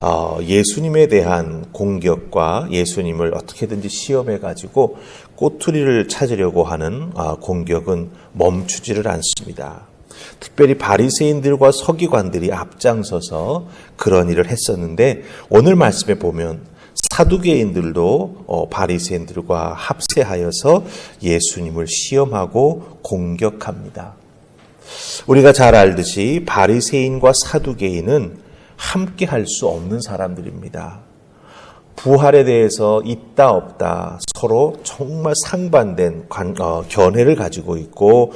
예수님에 대한 공격과 예수님을 어떻게든지 시험해가지고 꼬투리를 찾으려고 하는 공격은 멈추지를 않습니다. 특별히 바리새인들과 서기관들이 앞장서서 그런 일을 했었는데 오늘 말씀에 보면 사두개인들도 바리새인들과 합세하여서 예수님을 시험하고 공격합니다. 우리가 잘 알듯이 바리새인과 사두개인은 함께 할 수 없는 사람들입니다. 부활에 대해서 있다 없다 서로 정말 상반된 견해를 가지고 있고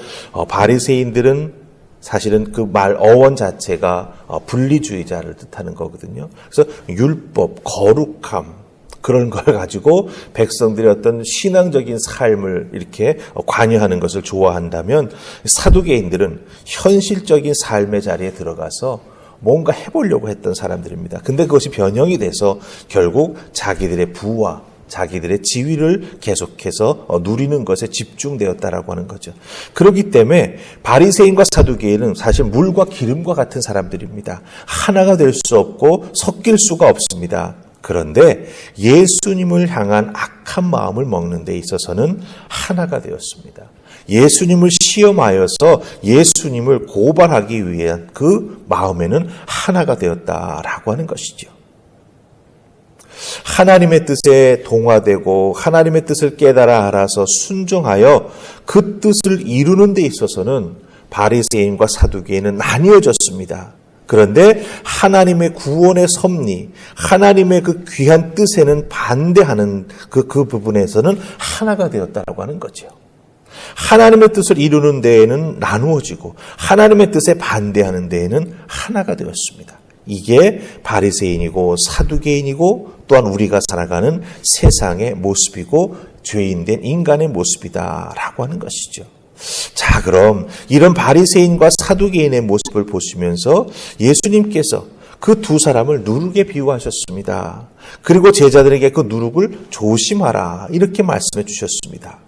바리새인들은 사실은 그 말 어원 자체가 분리주의자를 뜻하는 거거든요. 그래서 율법, 거룩함 그런 걸 가지고 백성들의 어떤 신앙적인 삶을 이렇게 관여하는 것을 좋아한다면 사두개인들은 현실적인 삶의 자리에 들어가서 뭔가 해보려고 했던 사람들입니다. 근데 그것이 변형이 돼서 결국 자기들의 부와 자기들의 지위를 계속해서 누리는 것에 집중되었다라고 하는 거죠. 그렇기 때문에 바리새인과 사두개인은 사실 물과 기름과 같은 사람들입니다. 하나가 될 수 없고 섞일 수가 없습니다. 그런데 예수님을 향한 악한 마음을 먹는 데 있어서는 하나가 되었습니다. 예수님을 시험하여서 예수님을 고발하기 위한 그 마음에는 하나가 되었다라고 하는 것이죠. 하나님의 뜻에 동화되고 하나님의 뜻을 깨달아 알아서 순종하여 그 뜻을 이루는 데 있어서는 바리새인과 사두개인은 나뉘어졌습니다. 그런데 하나님의 구원의 섭리, 하나님의 그 귀한 뜻에는 반대하는 그 부분에서는 하나가 되었다라고 하는 거죠. 하나님의 뜻을 이루는 데에는 나누어지고 하나님의 뜻에 반대하는 데에는 하나가 되었습니다. 이게 바리새인이고 사두개인이고 또한 우리가 살아가는 세상의 모습이고 죄인된 인간의 모습이다라고 하는 것이죠. 자, 그럼 이런 바리새인과 사두개인의 모습을 보시면서 예수님께서 그 두 사람을 누룩에 비유하셨습니다. 그리고 제자들에게 그 누룩을 조심하라 이렇게 말씀해 주셨습니다.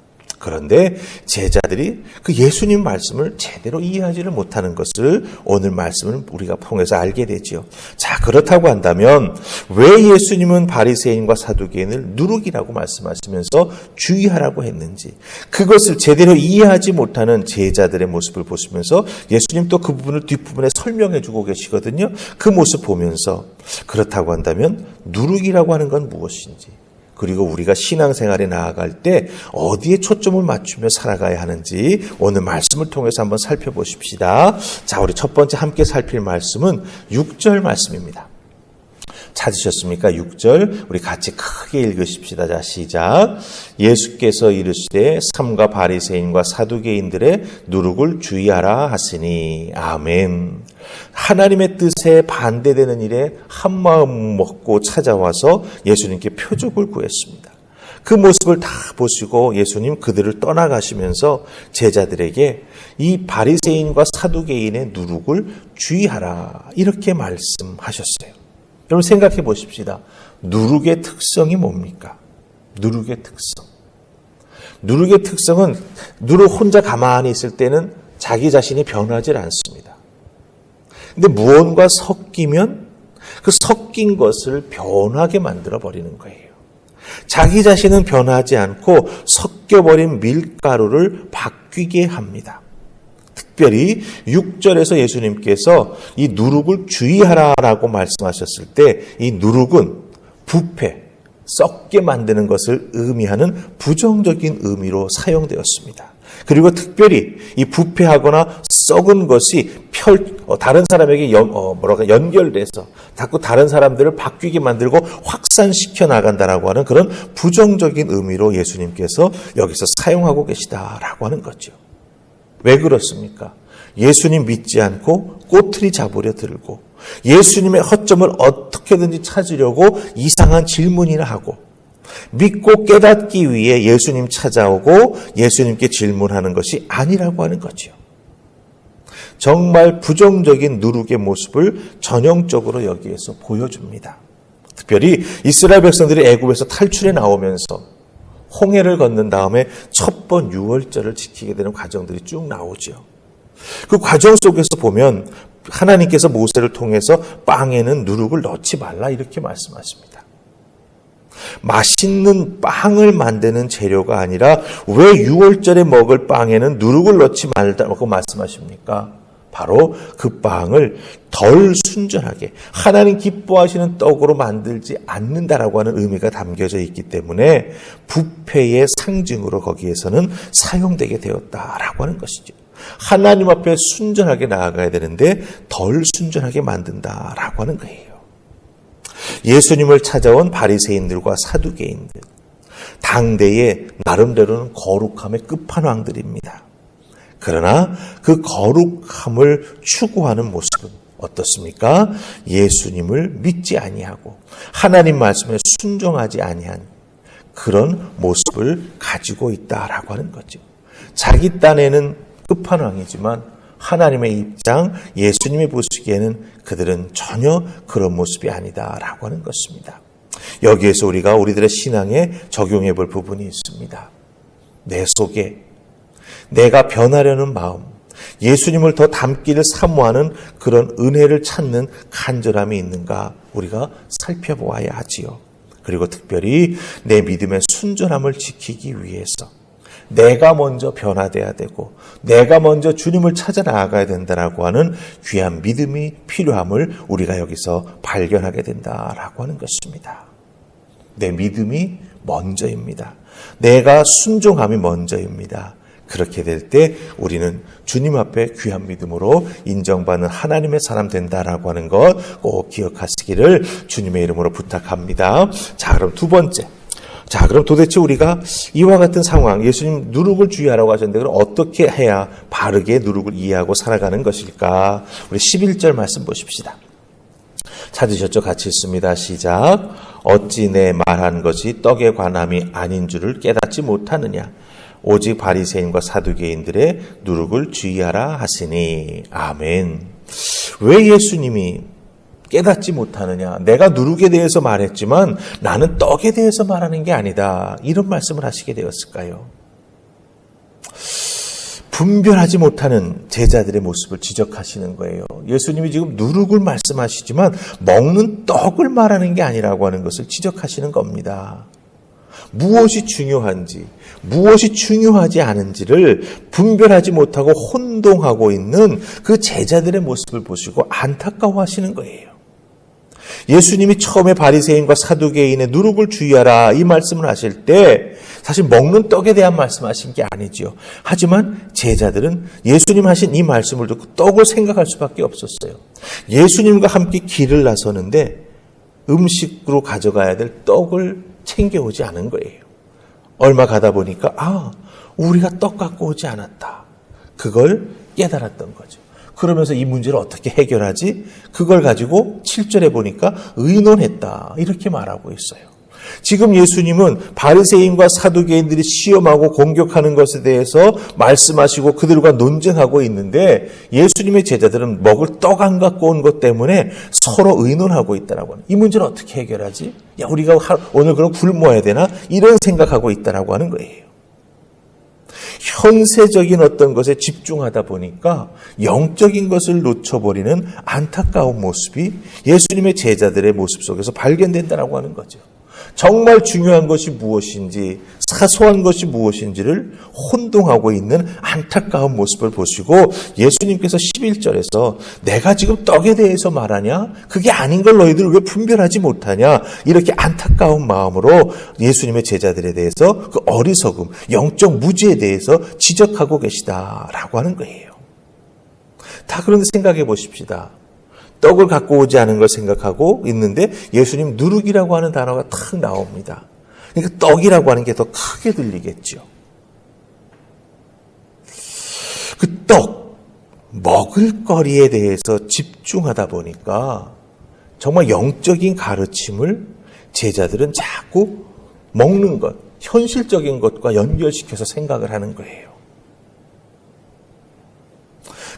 그런데 제자들이 그 예수님 말씀을 제대로 이해하지를 못하는 것을 오늘 말씀을 우리가 통해서 알게 되죠. 자, 그렇다고 한다면 왜 예수님은 바리새인과 사두개인을 누룩이라고 말씀하시면서 주의하라고 했는지, 그것을 제대로 이해하지 못하는 제자들의 모습을 보시면서 예수님 또 그 부분을 뒷부분에 설명해 주고 계시거든요. 그 모습 보면서 그렇다고 한다면 누룩이라고 하는 건 무엇인지, 그리고 우리가 신앙생활에 나아갈 때 어디에 초점을 맞추며 살아가야 하는지 오늘 말씀을 통해서 한번 살펴보십시다. 자, 우리 첫 번째 함께 살필 말씀은 6절 말씀입니다. 찾으셨습니까? 6절 우리 같이 크게 읽으십시다. 자, 시작. 예수께서 이르시되 삼가 바리새인과 사두개인들의 누룩을 주의하라 하시니. 아멘. 하나님의 뜻에 반대되는 일에 한마음 먹고 찾아와서 예수님께 표적을 구했습니다. 그 모습을 다 보시고 예수님 그들을 떠나가시면서 제자들에게 이 바리새인과 사두개인의 누룩을 주의하라 이렇게 말씀하셨어요. 여러분 생각해 보십시다. 누룩의 특성이 뭡니까? 누룩의 특성. 누룩의 특성은 누룩 혼자 가만히 있을 때는 자기 자신이 변하지 않습니다. 근데 무언가 섞이면 그 섞인 것을 변하게 만들어 버리는 거예요. 자기 자신은 변하지 않고 섞여버린 밀가루를 바뀌게 합니다. 특별히 6절에서 예수님께서 이 누룩을 주의하라라고 말씀하셨을 때 이 누룩은 부패, 썩게 만드는 것을 의미하는 부정적인 의미로 사용되었습니다. 그리고 특별히 이 부패하거나 썩은 것이 다른 사람에게 연결돼서 자꾸 다른 사람들을 바뀌게 만들고 확산시켜 나간다라고 하는 그런 부정적인 의미로 예수님께서 여기서 사용하고 계시다라고 하는 거죠. 왜 그렇습니까? 예수님 믿지 않고 꼬투리 잡으려 들고 예수님의 허점을 어떻게든지 찾으려고 이상한 질문이나 하고 믿고 깨닫기 위해 예수님 찾아오고 예수님께 질문하는 것이 아니라고 하는 거죠. 정말 부정적인 누룩의 모습을 전형적으로 여기에서 보여줍니다. 특별히 이스라엘 백성들이 애굽에서 탈출해 나오면서 홍해를 건넌 다음에 첫 번 유월절을 지키게 되는 과정들이 쭉 나오죠. 그 과정 속에서 보면 하나님께서 모세를 통해서 빵에는 누룩을 넣지 말라 이렇게 말씀하십니다. 맛있는 빵을 만드는 재료가 아니라 왜 6월절에 먹을 빵에는 누룩을 넣지 말라고 말씀하십니까? 바로 그 빵을 덜 순전하게 하나님 기뻐하시는 떡으로 만들지 않는다라고 하는 의미가 담겨져 있기 때문에 부패의 상징으로 거기에서는 사용되게 되었다라고 하는 것이죠. 하나님 앞에 순전하게 나아가야 되는데 덜 순전하게 만든다라고 하는 거예요. 예수님을 찾아온 바리새인들과 사두개인들, 당대의 나름대로는 거룩함의 끝판왕들입니다. 그러나 그 거룩함을 추구하는 모습은 어떻습니까? 예수님을 믿지 아니하고 하나님 말씀에 순종하지 아니한 그런 모습을 가지고 있다라고 하는 거죠. 자기 딴에는 끝판왕이지만 하나님의 입장, 예수님이 보시기에는 그들은 전혀 그런 모습이 아니다라고 하는 것입니다. 여기에서 우리가 우리들의 신앙에 적용해 볼 부분이 있습니다. 내 속에 내가 변하려는 마음, 예수님을 더 닮기를 사모하는 그런 은혜를 찾는 간절함이 있는가 우리가 살펴보아야 하지요. 그리고 특별히 내 믿음의 순전함을 지키기 위해서 내가 먼저 변화돼야 되고 내가 먼저 주님을 찾아 나아가야 된다라고 하는 귀한 믿음이 필요함을 우리가 여기서 발견하게 된다라고 하는 것입니다. 내 믿음이 먼저입니다. 내가 순종함이 먼저입니다. 그렇게 될 때 우리는 주님 앞에 귀한 믿음으로 인정받는 하나님의 사람 된다라고 하는 것 꼭 기억하시기를 주님의 이름으로 부탁합니다. 자, 그럼 두 번째. 자, 그럼 도대체 우리가 이와 같은 상황, 예수님 누룩을 주의하라고 하셨는데 그럼 어떻게 해야 바르게 누룩을 이해하고 살아가는 것일까? 우리 11절 말씀 보십시다. 찾으셨죠? 같이 있습니다. 시작. 어찌 내 말한 것이 떡에 관함이 아닌 줄을 깨닫지 못하느냐? 오직 바리새인과 사두개인들의 누룩을 주의하라 하시니. 아멘. 왜 예수님이 깨닫지 못하느냐? 내가 누룩에 대해서 말했지만 나는 떡에 대해서 말하는 게 아니다. 이런 말씀을 하시게 되었을까요? 분별하지 못하는 제자들의 모습을 지적하시는 거예요. 예수님이 지금 누룩을 말씀하시지만 먹는 떡을 말하는 게 아니라고 하는 것을 지적하시는 겁니다. 무엇이 중요한지, 무엇이 중요하지 않은지를 분별하지 못하고 혼동하고 있는 그 제자들의 모습을 보시고 안타까워하시는 거예요. 예수님이 처음에 바리새인과 사두개인의 누룩을 주의하라 이 말씀을 하실 때 사실 먹는 떡에 대한 말씀하신 게 아니죠. 하지만 제자들은 예수님 하신 이 말씀을 듣고 떡을 생각할 수밖에 없었어요. 예수님과 함께 길을 나서는데 음식으로 가져가야 될 떡을 챙겨오지 않은 거예요. 얼마 가다 보니까 우리가 떡 갖고 오지 않았다. 그걸 깨달았던 거죠. 그러면서 이 문제를 어떻게 해결하지? 그걸 가지고 7절에 보니까 의논했다. 이렇게 말하고 있어요. 지금 예수님은 바리새인과 사두개인들이 시험하고 공격하는 것에 대해서 말씀하시고 그들과 논쟁하고 있는데 예수님의 제자들은 먹을 떡 안 갖고 온 것 때문에 서로 의논하고 있다라고 하는. 이 문제를 어떻게 해결하지? 야, 우리가 오늘 그럼 굶어야 되나? 이런 생각하고 있다라고 하는 거예요. 현세적인 어떤 것에 집중하다 보니까 영적인 것을 놓쳐버리는 안타까운 모습이 예수님의 제자들의 모습 속에서 발견된다라고 하는 거죠. 정말 중요한 것이 무엇인지, 사소한 것이 무엇인지를 혼동하고 있는 안타까운 모습을 보시고 예수님께서 11절에서 내가 지금 떡에 대해서 말하냐? 그게 아닌 걸 너희들 왜 분별하지 못하냐? 이렇게 안타까운 마음으로 예수님의 제자들에 대해서 그 어리석음, 영적 무지에 대해서 지적하고 계시다라고 하는 거예요. 다 그런데 생각해 보십시다. 떡을 갖고 오지 않은 걸 생각하고 있는데 예수님 누룩이라고 하는 단어가 탁 나옵니다. 그러니까 떡이라고 하는 게 더 크게 들리겠죠. 그 떡, 먹을거리에 대해서 집중하다 보니까 정말 영적인 가르침을 제자들은 자꾸 먹는 것, 현실적인 것과 연결시켜서 생각을 하는 거예요.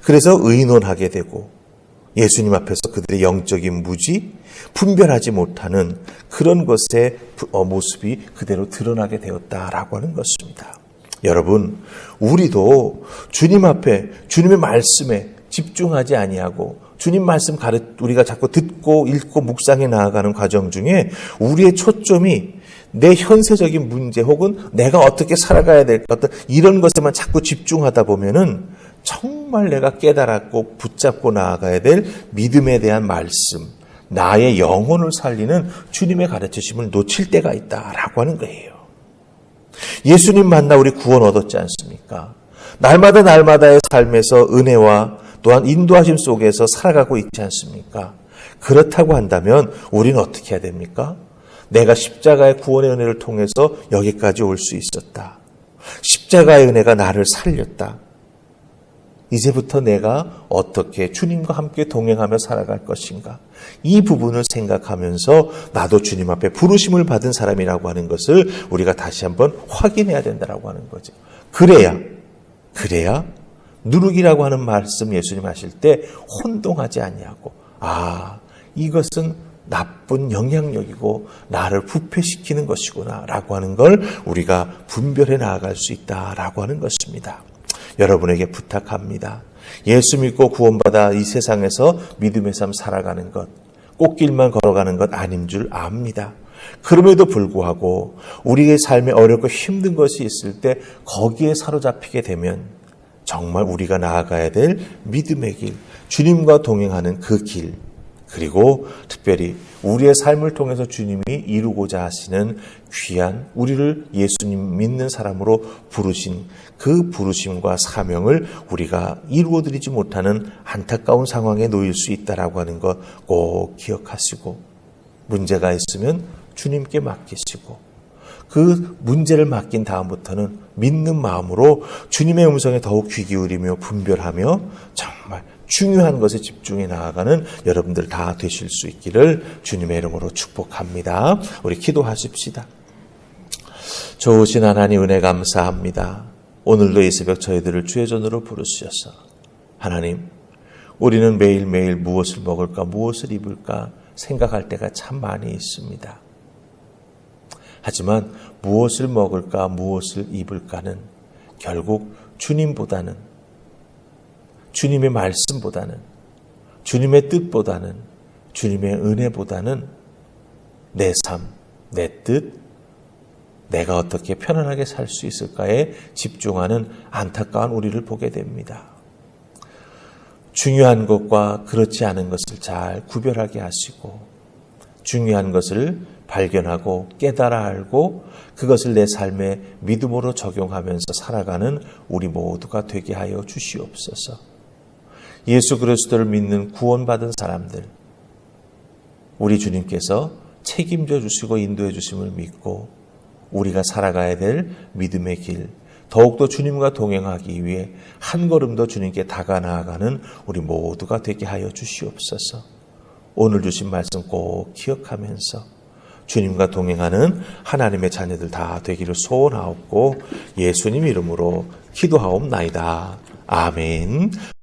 그래서 의논하게 되고 예수님 앞에서 그들의 영적인 무지, 분별하지 못하는 그런 것의 모습이 그대로 드러나게 되었다라고 하는 것입니다. 여러분, 우리도 주님 앞에 주님의 말씀에 집중하지 아니하고 주님 말씀 우리가 자꾸 듣고 읽고 묵상해 나아가는 과정 중에 우리의 초점이 내 현세적인 문제 혹은 내가 어떻게 살아가야 될 것 이런 것에만 자꾸 집중하다 보면은 정말 내가 깨달았고 붙잡고 나아가야 될 믿음에 대한 말씀, 나의 영혼을 살리는 주님의 가르치심을 놓칠 때가 있다라고 하는 거예요. 예수님 만나 우리 구원 얻었지 않습니까? 날마다의 삶에서 은혜와 또한 인도하심 속에서 살아가고 있지 않습니까? 그렇다고 한다면 우리는 어떻게 해야 됩니까? 내가 십자가의 구원의 은혜를 통해서 여기까지 올 수 있었다. 십자가의 은혜가 나를 살렸다. 이제부터 내가 어떻게 주님과 함께 동행하며 살아갈 것인가? 이 부분을 생각하면서 나도 주님 앞에 부르심을 받은 사람이라고 하는 것을 우리가 다시 한번 확인해야 된다라고 하는 거죠. 그래야 누룩이라고 하는 말씀 예수님 하실 때 혼동하지 아니하고 이것은 나쁜 영향력이고 나를 부패시키는 것이구나 라고 하는 걸 우리가 분별해 나아갈 수 있다라고 하는 것입니다. 여러분에게 부탁합니다. 예수 믿고 구원받아 이 세상에서 믿음의 삶 살아가는 것, 꽃길만 걸어가는 것 아닌 줄 압니다. 그럼에도 불구하고 우리의 삶에 어렵고 힘든 것이 있을 때 거기에 사로잡히게 되면 정말 우리가 나아가야 될 믿음의 길, 주님과 동행하는 그 길, 그리고 특별히 우리의 삶을 통해서 주님이 이루고자 하시는 귀한 우리를 예수님 믿는 사람으로 부르신 그 부르심과 사명을 우리가 이루어드리지 못하는 안타까운 상황에 놓일 수 있다라고 하는 것 꼭 기억하시고 문제가 있으면 주님께 맡기시고 그 문제를 맡긴 다음부터는 믿는 마음으로 주님의 음성에 더욱 귀 기울이며 분별하며 정말 중요한 것에 집중해 나아가는 여러분들 다 되실 수 있기를 주님의 이름으로 축복합니다. 우리 기도하십시다. 좋으신 하나님 은혜 감사합니다. 오늘도 이 새벽 저희들을 주의 전으로 부르셔서 하나님 우리는 매일매일 무엇을 먹을까 무엇을 입을까 생각할 때가 참 많이 있습니다. 하지만 무엇을 먹을까 무엇을 입을까는 결국 주님보다는 주님의 말씀보다는 주님의 뜻보다는 주님의 은혜보다는 내 삶, 내 뜻, 내가 어떻게 편안하게 살 수 있을까에 집중하는 안타까운 우리를 보게 됩니다. 중요한 것과 그렇지 않은 것을 잘 구별하게 하시고 중요한 것을 발견하고 깨달아 알고 그것을 내 삶에 믿음으로 적용하면서 살아가는 우리 모두가 되게 하여 주시옵소서. 예수 그리스도를 믿는 구원받은 사람들, 우리 주님께서 책임져 주시고 인도해 주심을 믿고 우리가 살아가야 될 믿음의 길, 더욱더 주님과 동행하기 위해 한 걸음 더 주님께 다가나아가는 우리 모두가 되게 하여 주시옵소서. 오늘 주신 말씀 꼭 기억하면서 주님과 동행하는 하나님의 자녀들 다 되기를 소원하옵고 예수님 이름으로 기도하옵나이다. 아멘.